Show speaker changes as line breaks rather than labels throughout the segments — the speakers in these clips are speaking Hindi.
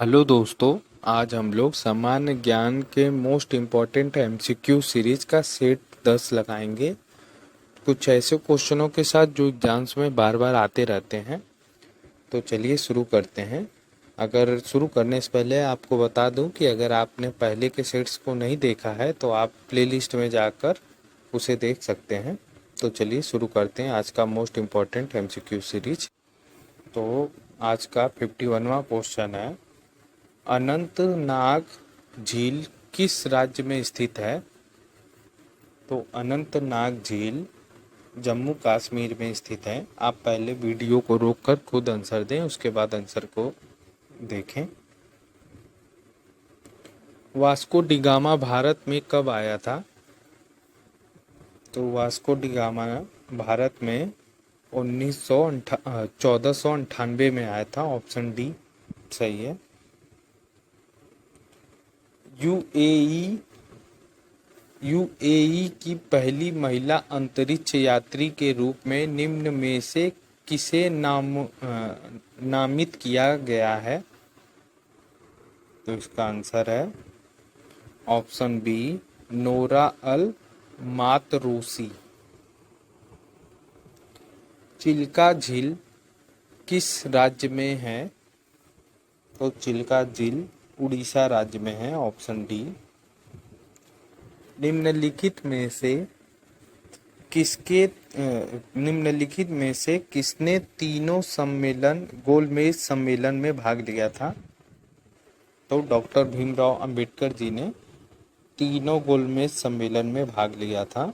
हेलो दोस्तों। आज हम लोग सामान्य ज्ञान के मोस्ट इम्पॉर्टेंट एमसीक्यू सीरीज का सेट 10 लगाएंगे। कुछ ऐसे क्वेश्चनों के साथ जो एग्जाम्स में बार बार आते रहते हैं। तो चलिए शुरू करते हैं। अगर शुरू करने से पहले आपको बता दूं कि अगर आपने पहले के सेट्स को नहीं देखा है तो आप प्लेलिस्ट में जाकर उसे देख सकते हैं। तो चलिए शुरू करते हैं आज का मोस्ट इम्पॉर्टेंट एमसीक्यू सीरीज। तो आज का 51वां क्वेश्चन है, अनंतनाग झील किस राज्य में स्थित है? तो अनंतनाग झील जम्मू कश्मीर में स्थित है। आप पहले वीडियो को रोककर खुद आंसर दें, उसके बाद आंसर को देखें। वास्को डिगामा भारत में कब आया था? तो वास्को डिगामा भारत में 1498 में आया था। ऑप्शन डी सही है। यूएई यूएई की पहली महिला अंतरिक्ष यात्री के रूप में निम्न में से किसे नामित किया गया है? तो इसका आंसर है ऑप्शन बी, नोरा अल मातरूसी। चिल्का झील किस राज्य में है? तो चिल्का झील उड़ीसा राज्य में है। Option D. निम्नलिखित में से किसने तीनों गोलमेज सम्मेलन में भाग लिया था? तो डॉक्टर भीमराव अंबेडकर जी ने तीनों गोलमेज सम्मेलन में भाग लिया था।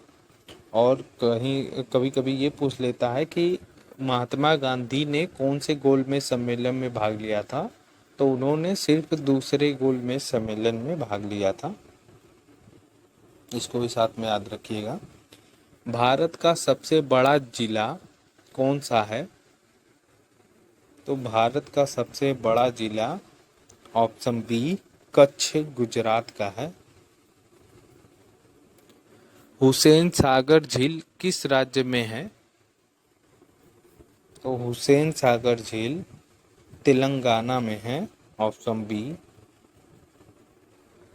और कहीं कभी कभी ये पूछ लेता है कि महात्मा गांधी ने कौन से गोलमेज सम्मेलन में भाग लिया था? तो उन्होंने सिर्फ दूसरे गोलमेज सम्मेलन में भाग लिया था। इसको भी साथ में याद रखिएगा। भारत का सबसे बड़ा जिला कौन सा है? तो भारत का सबसे बड़ा जिला ऑप्शन बी, कच्छ गुजरात का है। हुसैन सागर झील किस राज्य में है? तो हुसैन सागर झील तेलंगाना में है। Option B.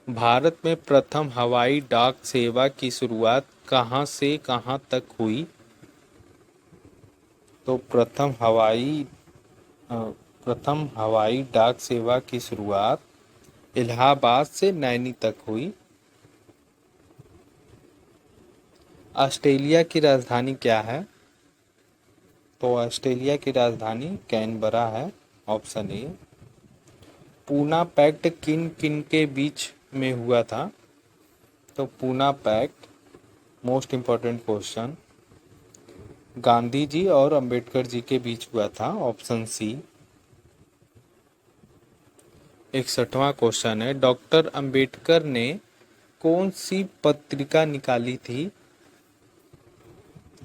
भारत में प्रथम हवाई डाक सेवा की शुरुआत कहाँ से कहाँ तक हुई? तो प्रथम हवाई डाक सेवा की शुरुआत इलाहाबाद से नैनी तक हुई। ऑस्ट्रेलिया की राजधानी क्या है? तो ऑस्ट्रेलिया की राजधानी कैनबरा है। Option A. पूना पैक्ट किन किन के बीच में हुआ था? तो Poona pact most important question Gandhi ji और अंबेडकर जी के बीच हुआ था। Option C. 61वां क्वेश्चन है, डॉक्टर अंबेडकर ने कौन सी पत्रिका निकाली थी?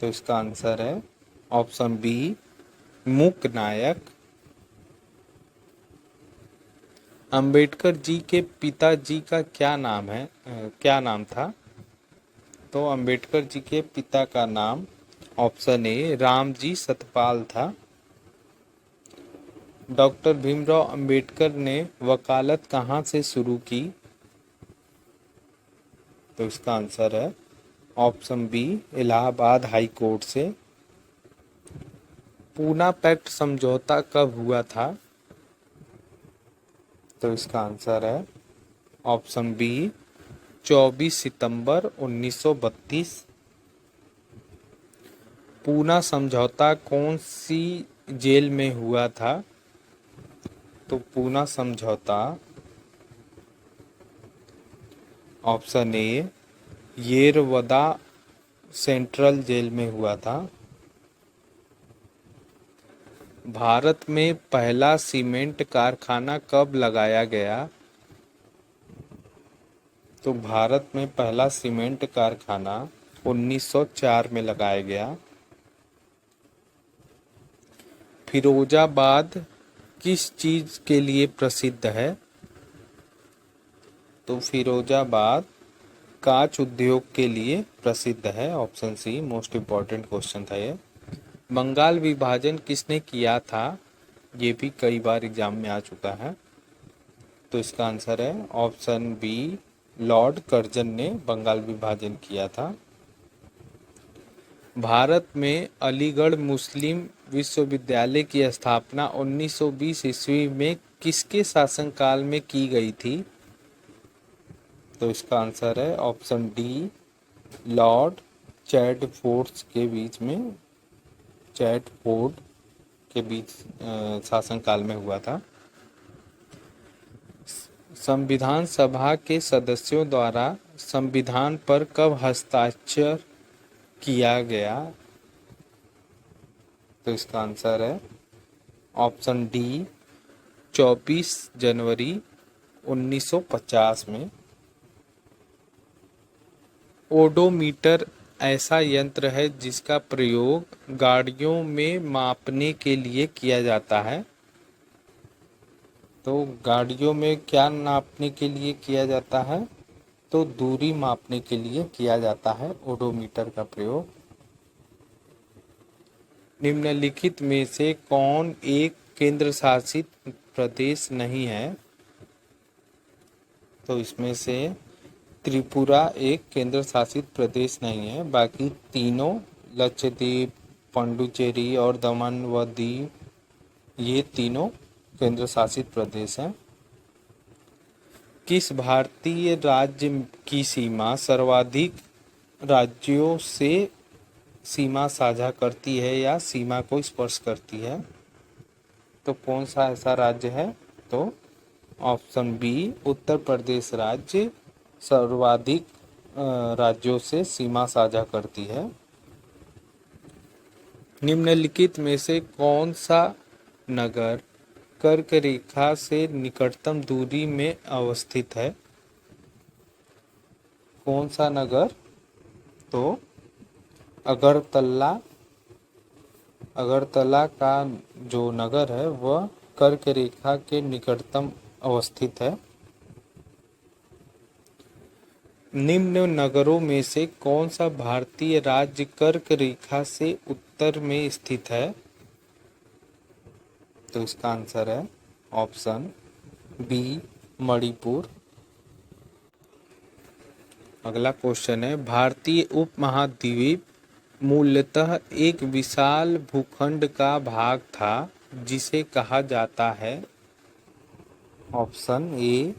तो इसका आंसर है ऑप्शन बी, मूक नायक। अंबेडकर जी के पिताजी का क्या नाम था? तो अंबेडकर जी के पिता का नाम ऑप्शन ए, रामजी सतपाल था। डॉक्टर भीमराव अंबेडकर ने वकालत कहाँ से शुरू की? तो इसका आंसर है option B, Allahabad high court से। पूना पैक्ट समझौता कब हुआ था? तो इसका आंसर है ऑप्शन बी, 24 सितंबर 1932। पूना समझौता कौन सी जेल में हुआ था? तो पूना समझौता option A, Yerwada central jail में हुआ था। भारत में पहला सीमेंट कारखाना कब लगाया गया? तो भारत में पहला सीमेंट कारखाना 1904 में लगाया गया। फिरोजाबाद किस चीज के लिए प्रसिद्ध है? तो फिरोजाबाद कांच उद्योग के लिए प्रसिद्ध है। Option C most important question था ये। बंगाल विभाजन किसने किया था? ये भी कई बार एग्जाम में आ चुका है। तो इसका आंसर है ऑप्शन बी, लॉर्ड कर्जन ने बंगाल विभाजन किया था। भारत में अलीगढ़ मुस्लिम विश्वविद्यालय की स्थापना 1920 ईस्वी में किसके शासनकाल में की गई थी? तो इसका आंसर है ऑप्शन डी, लॉर्ड चैडफोर्ड के बीच शासनकाल में हुआ था। संविधान सभा के सदस्यों द्वारा संविधान पर कब हस्ताक्षर किया गया? तो इसका आंसर है ऑप्शन डी, 24 जनवरी 1950 में। ओडोमीटर ऐसा यंत्र है जिसका प्रयोग गाड़ियों में मापने के लिए किया जाता है। तो गाड़ियों में क्या नापने के लिए किया जाता है? तो दूरी मापने के लिए किया जाता है ओडोमीटर का प्रयोग। निम्नलिखित में से कौन एक केंद्र शासित प्रदेश नहीं है? तो इसमें से त्रिपुरा एक केंद्र शासित प्रदेश नहीं है, बाकी तीनों लक्षद्वीप, पुडुचेरी और दमन व दीव, ये तीनों केंद्र शासित प्रदेश हैं। किस भारतीय राज्य की सीमा सर्वाधिक राज्यों से सीमा साझा करती है या सीमा को स्पर्श करती है? तो कौन सा ऐसा राज्य है? तो ऑप्शन बी, उत्तर प्रदेश राज्य सर्वाधिक राज्यों से सीमा साझा करती है। निम्नलिखित में से कौन सा नगर कर्क रेखा से निकटतम दूरी में अवस्थित है? कौन सा नगर? तो अगरतला का जो नगर है वह कर्क रेखा के निकटतम अवस्थित है। निम्न नगरों में से कौन सा भारतीय राज्य कर्क रेखा से उत्तर में स्थित है? तो इसका आंसर है ऑप्शन बी, मणिपुर। अगला क्वेश्चन है, भारतीय उपमहाद्वीप मूलतः एक विशाल भूखंड का भाग था जिसे कहा जाता है? Option A,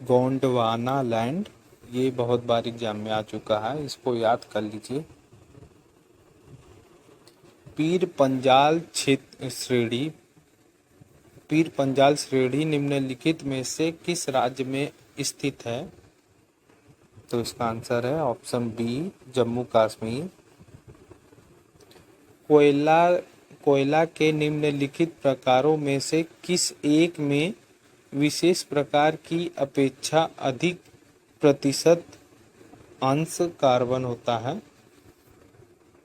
Gondwana land. ये बहुत बार एग्जाम में आ चुका है, इसको याद कर लीजिए। पीर पंजाल श्रेणी निम्नलिखित में से किस राज्य में स्थित है? तो इसका आंसर है ऑप्शन बी, जम्मू कश्मीर। कोयला के निम्नलिखित प्रकारों में से किस एक में विशेष प्रकार की अपेक्षा अधिक प्रतिशत अंश कार्बन होता है?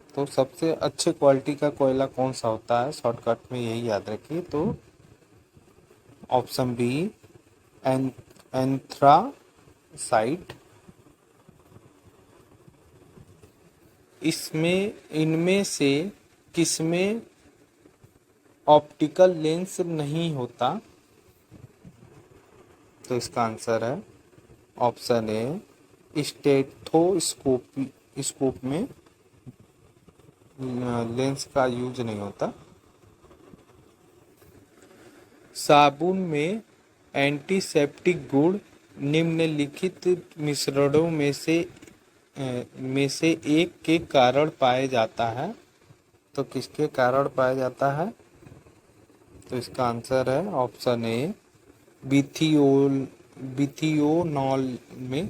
तो सबसे अच्छे क्वालिटी का कोयला कौन सा होता है? शॉर्टकट में यही याद रखिए। तो ऑप्शन बी, एंथ्रासाइट। इनमें से किसमें ऑप्टिकल लेंस नहीं होता? तो इसका आंसर है ऑप्शन ए, स्टेथोस्कोप में लेंस का यूज नहीं होता। साबुन में एंटीसेप्टिक गुण निम्नलिखित मिश्रणों में से एक के कारण पाया जाता है? तो किसके कारण पाया जाता है? तो इसका आंसर है ऑप्शन ए, बिथियोनॉल में।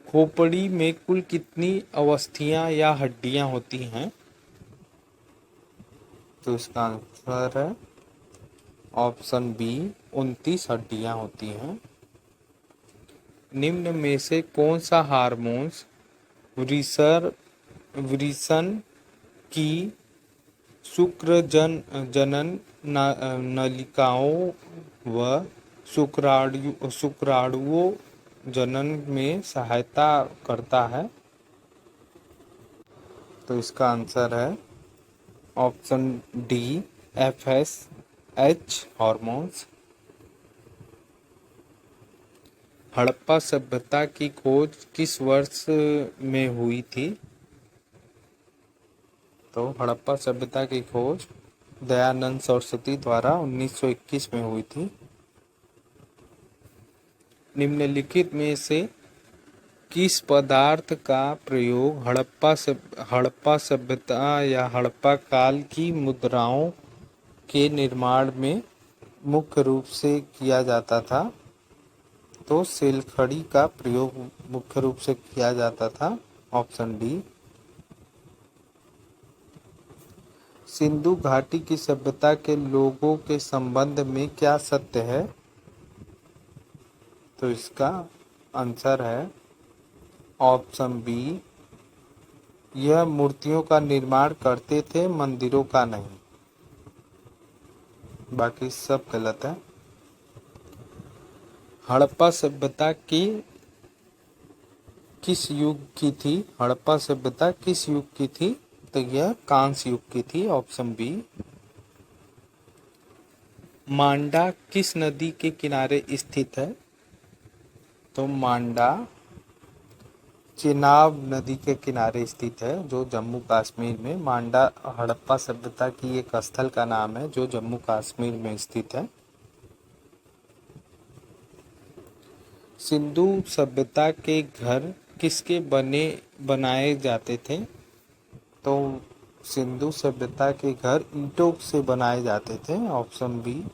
खोपड़ी में कुल कितनी अवस्थियां या हड्डियां होती हैं? तो इसका आंसर है ऑप्शन बी, 29 हड्डियां होती हैं। निम्न में से कौन सा हार्मोन्स वृषण की शुक्र जनन नलिकाओं व शुक्राणुओं जनन में सहायता करता है? तो इसका आंसर है option D, FS। H hormones. Harappa सभ्यता की खोज किस वर्ष में हुई थी? तो हड़प्पा सभ्यता की खोज दयानंद सरस्वती द्वारा 1921 में हुई थी। निम्नलिखित में से किस पदार्थ का प्रयोग हड़प्पा सभ्यता या हड़प्पा काल की मुद्राओं के निर्माण में मुख्य रूप से किया जाता था? तो सिलखड़ी का प्रयोग मुख्य रूप से किया जाता था। Option D. सिंधु घाटी की सभ्यता के लोगों के संबंध में क्या सत्य है? तो इसका आंसर है ऑप्शन बी। यह मूर्तियों का निर्माण करते थे, मंदिरों का नहीं। बाकी सब गलत है। हड़प्पा सभ्यता की किस युग की थी? हड़प्पा सभ्यता किस युग की थी? तो यह कांस्य युग की थी। Option B. मांडा किस नदी के किनारे स्थित है? तो मांडा चेनाब नदी के किनारे स्थित है, जो जम्मू कश्मीर में। मांडा हड़प्पा सभ्यता की एक स्थल का नाम है जो जम्मू कश्मीर में स्थित है। सिंधु सभ्यता के घर किसके बनाए जाते थे? तो सिंधु सभ्यता के घर ईंटों से बनाए जाते थे। Option B.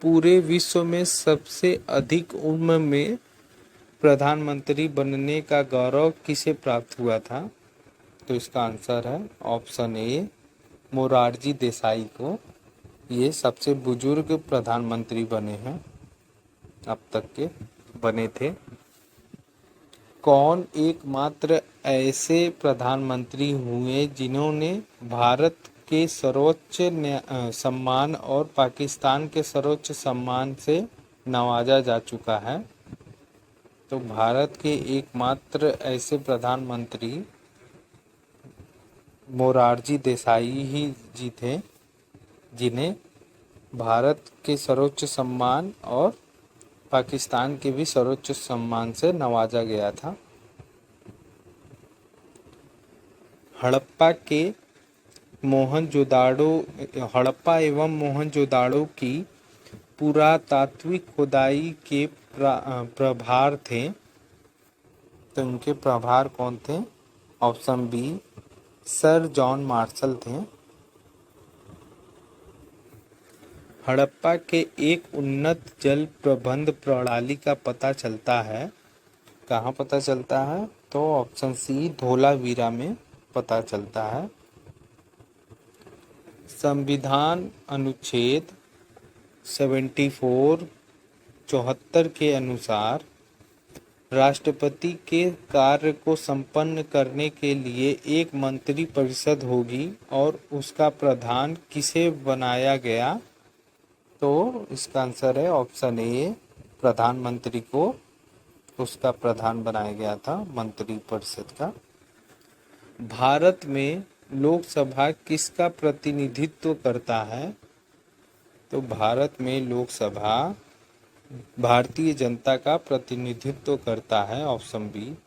पूरे विश्व में सबसे अधिक उम्र में प्रधानमंत्री बनने का गौरव किसे प्राप्त हुआ था? तो इसका आंसर है ऑप्शन ए, मोरारजी देसाई को। ये सबसे बुजुर्ग प्रधानमंत्री बने हैं, अब तक के बने थे। कौन एकमात्र ऐसे प्रधानमंत्री हुए जिन्होंने भारत के सर्वोच्च सम्मान और पाकिस्तान के सर्वोच्च सम्मान से नवाजा जा चुका है? तो भारत के एकमात्र ऐसे प्रधानमंत्री मोरारजी देसाई ही जी थे, जिन्हें भारत के सर्वोच्च सम्मान और पाकिस्तान के भी सर्वोच्च सम्मान से नवाजा गया था। हड़प्पा के मोहनजोदाड़ो हड़प्पा एवं मोहनजोदाड़ो की पुरातात्विक खुदाई के प्रभार थे। तो इनके प्रभार कौन थे? Option B, sir John Marshall थे। हड़प्पा के एक उन्नत जल प्रबंध प्रणाली का पता चलता है, कहाँ पता चलता है? तो ऑप्शन सी, धोलावीरा में पता चलता है। संविधान अनुच्छेद 74 के अनुसार राष्ट्रपति के कार्य को संपन्न करने के लिए एक मंत्री परिषद होगी और उसका प्रधान किसे बनाया गया? तो इसका आंसर है ऑप्शन ए, प्रधानमंत्री को उसका प्रधान बनाया गया था, मंत्री परिषद का। भारत में लोकसभा किसका प्रतिनिधित्व करता है? तो भारत में लोकसभा भारतीय जनता का प्रतिनिधित्व करता है। Option B.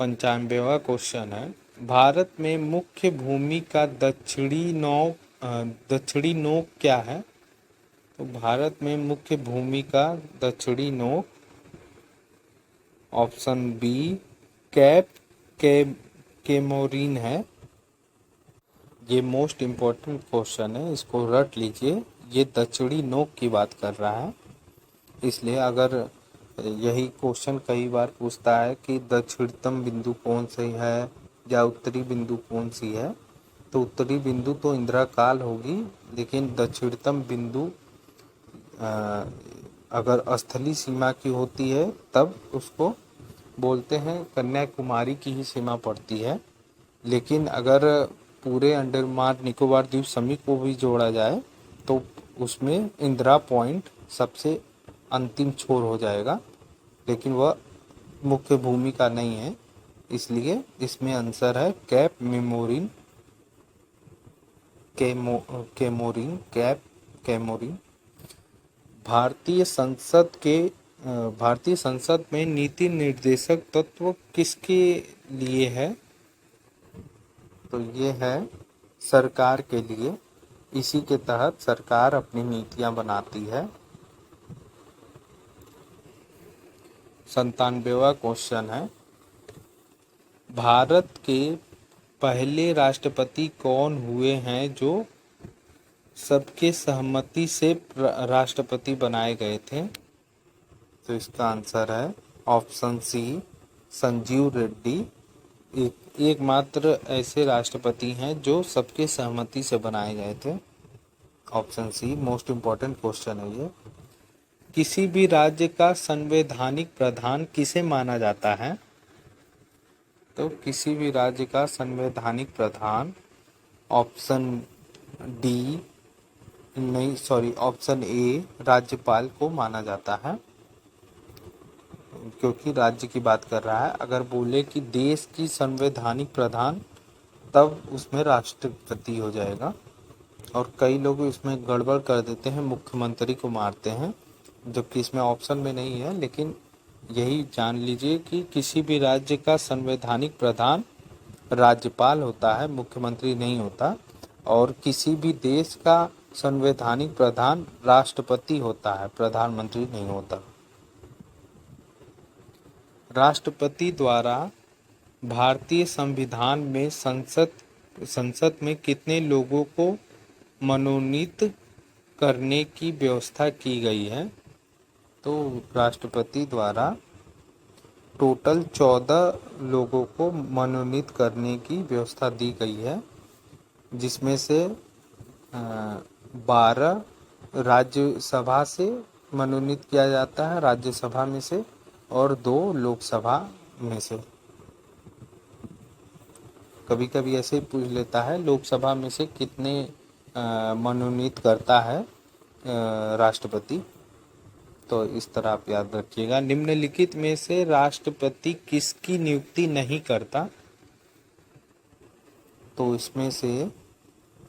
95वां क्वेश्चन है, भारत में मुख्य भूमि का दक्षिणी नोक क्या है? तो भारत में मुख्य भूमि का दक्षिणी नोक ऑप्शन बी, कैप केमोरिन है। ये मोस्ट इम्पोर्टेंट क्वेश्चन है, इसको रट लीजिए। ये दक्षिणी नोक की बात कर रहा है, इसलिए अगर यही क्वेश्चन कई बार पूछता है कि दक्षिणतम बिंदु कौन सी है या उत्तरी बिंदु कौन सी है, तो उत्तरी बिंदु तो इंदिरा काल होगी, लेकिन दक्षिणतम बिंदु अगर स्थलीय सीमा की होती है तब उसको बोलते हैं कन्याकुमारी की ही सीमा पड़ती है। लेकिन अगर पूरे अंडमान निकोबार द्वीप समूह को भी जोड़ा जाए तो उसमें इंदिरा पॉइंट सबसे अंतिम छोर हो जाएगा, लेकिन वह मुख्य भूमि का नहीं है, इसलिए इसमें आंसर है कैप मेमोरिन। कैमोरिन। भारतीय संसद में नीति निर्देशक तत्व किसके लिए है? तो ये है सरकार के लिए। इसी के तहत सरकार अपनी नीतियां बनाती है। 97वां क्वेश्चन है, भारत के पहले राष्ट्रपति कौन हुए हैं जो सबके सहमति से राष्ट्रपति बनाए गए थे? तो इसका आंसर है ऑप्शन सी, संजीव रेड्डी। एकमात्र ऐसे राष्ट्रपति हैं जो सबके सहमति से बनाए गए थे। Option C most important question है ये। किसी भी राज्य का संवैधानिक प्रधान किसे माना जाता है? तो किसी भी राज्य का संवैधानिक प्रधान ऑप्शन ए राज्यपाल को माना जाता है, क्योंकि राज्य की बात कर रहा है। अगर बोले कि देश की संवैधानिक प्रधान, तब उसमें राष्ट्रपति हो जाएगा। और कई लोग इसमें गड़बड़ कर देते हैं, मुख्यमंत्री को मारते हैं, जबकि इसमें ऑप्शन में नहीं है। लेकिन यही जान लीजिए कि किसी भी राज्य का संवैधानिक प्रधान राज्यपाल होता है, मुख्यमंत्री नहीं होता। और किसी भी देश का संवैधानिक प्रधान राष्ट्रपति होता है, प्रधानमंत्री नहीं होता। राष्ट्रपति द्वारा भारतीय संविधान में संसद में कितने लोगों को मनोनीत करने की व्यवस्था की गई है? तो राष्ट्रपति द्वारा टोटल 14 लोगों को मनोनीत करने की व्यवस्था दी गई है, जिसमें से 12 राज्यसभा से मनोनीत किया जाता है, राज्यसभा में से, और 2 लोकसभा में से। कभी कभी ऐसे ही पूछ लेता है, लोकसभा में से कितने मनोनीत करता है राष्ट्रपति। तो इस तरह आप याद रखिएगा। निम्नलिखित में से राष्ट्रपति किसकी नियुक्ति नहीं करता? तो इसमें से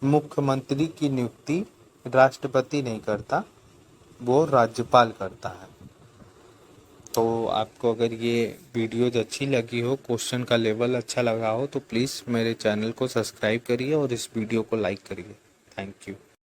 मुख्यमंत्री की नियुक्ति राष्ट्रपति नहीं करता, वो राज्यपाल करता है। तो आपको अगर ये वीडियोज अच्छी लगी हो, क्वेश्चन का लेवल अच्छा लगा हो, तो प्लीज़ मेरे चैनल को सब्सक्राइब करिए और इस वीडियो को लाइक करिए। Thank you.